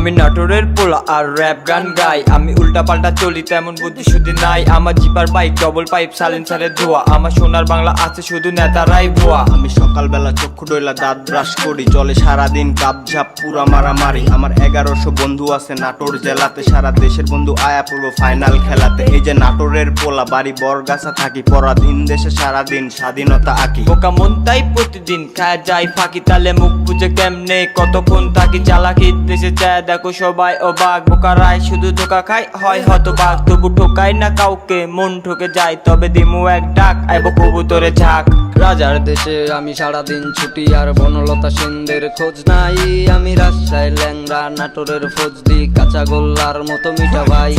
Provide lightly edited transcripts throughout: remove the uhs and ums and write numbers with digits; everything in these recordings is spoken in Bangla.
আমি নাটোরের পোলা আর র‍্যাপ গান গাই। আমি উল্টা পাল্টা চলি তেমন বুদ্ধি শুদ্ধি নাই। আমার জিপার বাইক ডবল পাইপ সাইলেন্সারের ধোয়া। আমার সোনার বাংলা আছে শুধু নেতারাই ভুয়া। আমি সকালবেলা চক্ষু ডইলা দাঁত ব্রাশ করি, চলে সারাদিন কাপঝাপ পুরা মারামারি। আমার 1100 বন্ধু আছে নাটোর জেলাতে, সারা দেশের বন্ধু আয়া পড়বো ফাইনাল খেলাতে। এই যে নাটোরের পোলা, বাড়ি বরগাছা থাকি, পরাধীন দেশে সারাদিন স্বাধীনতা আঁকি। বোকা মন তাই প্রতিদিন খায় যায় ফাঁকি, তালে মুখ বুঝে কেমনে কতক্ষণ থাকি। চালাকি দেশে চায় দেখো সবাই অবাক, বোকারাই শুধু ধোকা খায় হয় হতবাক। তবু ঠোকাই না কাউকে, মন ঠকে যায় তবে দিমু এক ডাক, আইব কবুতরে ঝাঁক। রাজার দেশে আমি সারাদিন ছুটি আর বনলতা সেনদের খোঁজ নাই। আমি রাজশাহী ল্যাংড়া নাটোরের ফজলি, কাঁচা গোল্লার মতো মিঠা ভাই।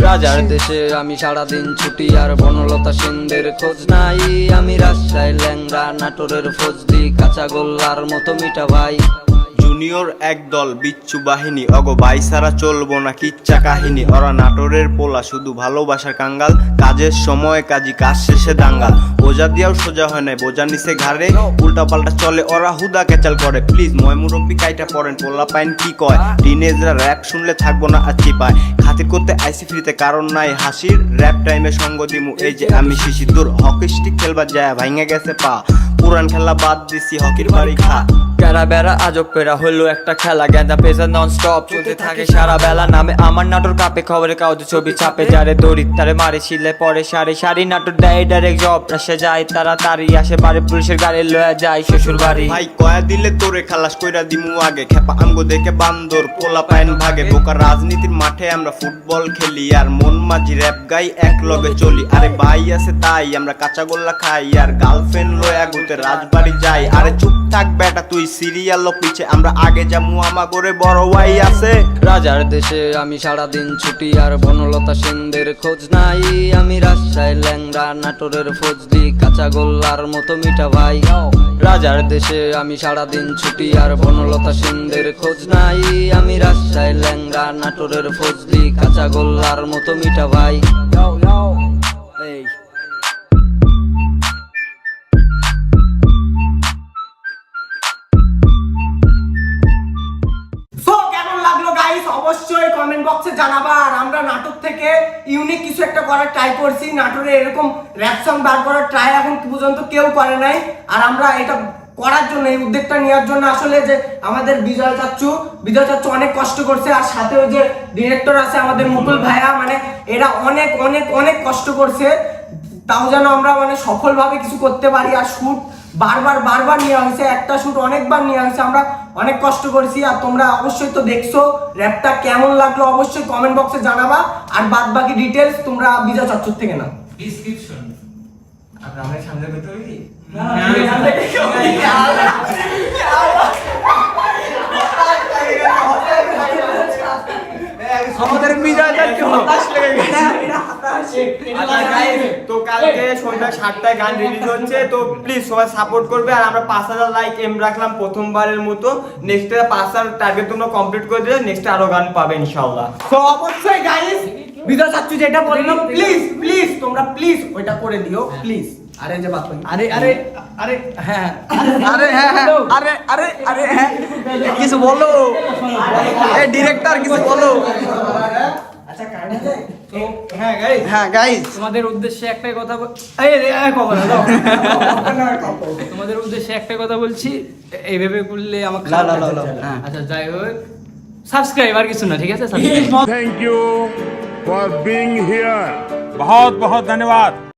রাজার দেশে আমি সারাদিন ছুটি আর বনলতা সেনদের খোঁজ নাই। আমি রাজশাহী ল্যাংড়া নাটোরের ফজলি, কাঁচা গোল্লার মতো মিঠা ভাই। জুনিয়র একদল বিচ্ছু বাহিনী, অগো ভাই সারা চলবো না কিচ্ছা কাহিনী। ওরা নাটোরের পোলা শুধু ভালোবাসার কাঙ্গাল, কাজের সময় কাজী কাজ শেষে দাঙ্গাল। বোঝা দিয়াও সোজা হয় না, বোঝা নিচে ঘাড়ে, উল্টা পাল্টা চলে ওরা হুদা কেচাল করে। প্লিজ ময় মুরব্বী কাইটা পড়েন, পোলা পাইন কি কয়। টিনেজরা র‍্যাপ শুনলে থাকবো না আর চিপায়, খাতির করতে আইসি ফ্রিতে কারণ নাই হাসির। র‍্যাপ টাইমে সঙ্গ দিমু এই যে আমি শিশির। দূর হকি স্টিক খেলবা যায় ভাঙে গেছে পা, পুরান খেলা বাদ দিছি হকির বাড়ি খা। প্যারা বেড়া আজব পেরা হলো একটা খেলা, গেঁদা পেজা নন স্টপ চলতে থাকে সারা বেলা। নামে আমার নাটোর কাপে, খবরের কাগজে ছবি ছাপে, যারে দড়ি তারে মারে শিলে পরে সারি সারি। নাটোর দেয় ডাইরেক্ট জব, রাশে যায় তাড়াতাড়ি, আসে পারে পুলিশের গাড়ি লয়ে যায় শ্বশুর বাড়ি। ভাই কয়া দিলে তোরে খালাস কইরা দিমু আগে, খেপা আঙ্গো দেখে বান্দর পোলা পাইন ভাগে। বোকা রাজনীতির মাঠে আমরা ফুটবল খেলি, আর মন মাঝি র‍্যাপ গাই এক লগে চলি। আরে ভাই আছে তাই আমরা কাঁচা গোল্লা খাই, আর গার্লফ্রেন্ড লয়া ঘুরতে রাজবাড়ি যাই। আরে চুপ থাক বেটা তুই সিরিয়াল পিছে, আমরা আগে যামু আমা করে বড় ভাই আছে। রাজার দেশে আমি সারাদিন ছুটি আর বনলতা সেনদের খোঁজ নাই। আমি রাজশাহী ল্যাংড়া নাটোরের ফজলি, কাঁচা গোল্লার মতো মিঠা ভাই। রাজার দেশে আমি সারাদিন ছুটি আর বনলতা সেনদের খোঁজ নাই। আমি রাজশাহী ল্যাংড়া নাটোরের ফজলি, কাঁচা গোল্লার মতো মিঠা ভাই। অবশ্যই কমেন্ট বক্সে জানাবা। আর আমরা নাটক থেকে ইউনিক কিছু একটা করার ট্রাই করছি। নাটোরে এরকম র‍্যাপ সং বার করার ট্রাই এখন পর্যন্ত কেউ করে নাই। আর আমরা এটা করার জন্য, এই উদ্যোগটা নেওয়ার জন্য আসলে যে আমাদের বিজয় চাচ্চু অনেক কষ্ট করছে, আর সাথে ওই যে ডিরেক্টর আছে আমাদের মুকুল ভাইয়া, মানে এরা অনেক অনেক অনেক কষ্ট করছে, তাও যেন আমরা মানে সফলভাবে কিছু করতে পারি। আর শুট বারবার নেওয়া হয়েছে, একটা শুট অনেকবার নেওয়া হয়েছে, আমরা অনেক কষ্ট করেছি। আর তোমরা অবশ্যই তো দেখছো র‍্যাপটা কেমন লাগলো অবশ্যই কমেন্ট বক্সে জানাবা। আর বাদ বাকি ডিটেলস তোমরা বিজয় চচ্চর থেকে নাও, ডিসক্রিপশন। আমরা সামনে করতে পারি না, আমাদের বিজয় চাচ্চু হতাশ লেগে গেছে। তো কালকে সন্ধ্যা 7টায় গান রিলিজ হচ্ছে, তো প্লিজ সবাই সাপোর্ট করবে। আর আমরা 5000 লাইক এম রাখলাম প্রথমবারের মতো, নেক্সটে 5000 টার্গেট তোমরা কমপ্লিট করে দিলে নেক্সটে আরো গান পাবে ইনশাআল্লাহ। তো অবশ্যই গাইস বিজয় চাচ্চু যেটা বললাম, প্লিজ তোমরা প্লিজ ওইটা করে দিও প্লিজ। আরে যে বাপ, আরে হ্যাঁ, আরে হ্যাঁ, কিছু বলো এই ডিরেক্টর, কিছু বলো। আচ্ছা কারণে তো হ্যাঁ গাইস, তোমাদের উদ্দেশ্যে একটাই কথা তোমাদের উদ্দেশ্যে একটাই কথা বলছি, এইভাবে করলে আমাকে আচ্ছা যাই হোক, সাবস্ক্রাইব আর কিছু না, ঠিক আছে? Thank you for being here. बहुत बहुत धन्यवाद।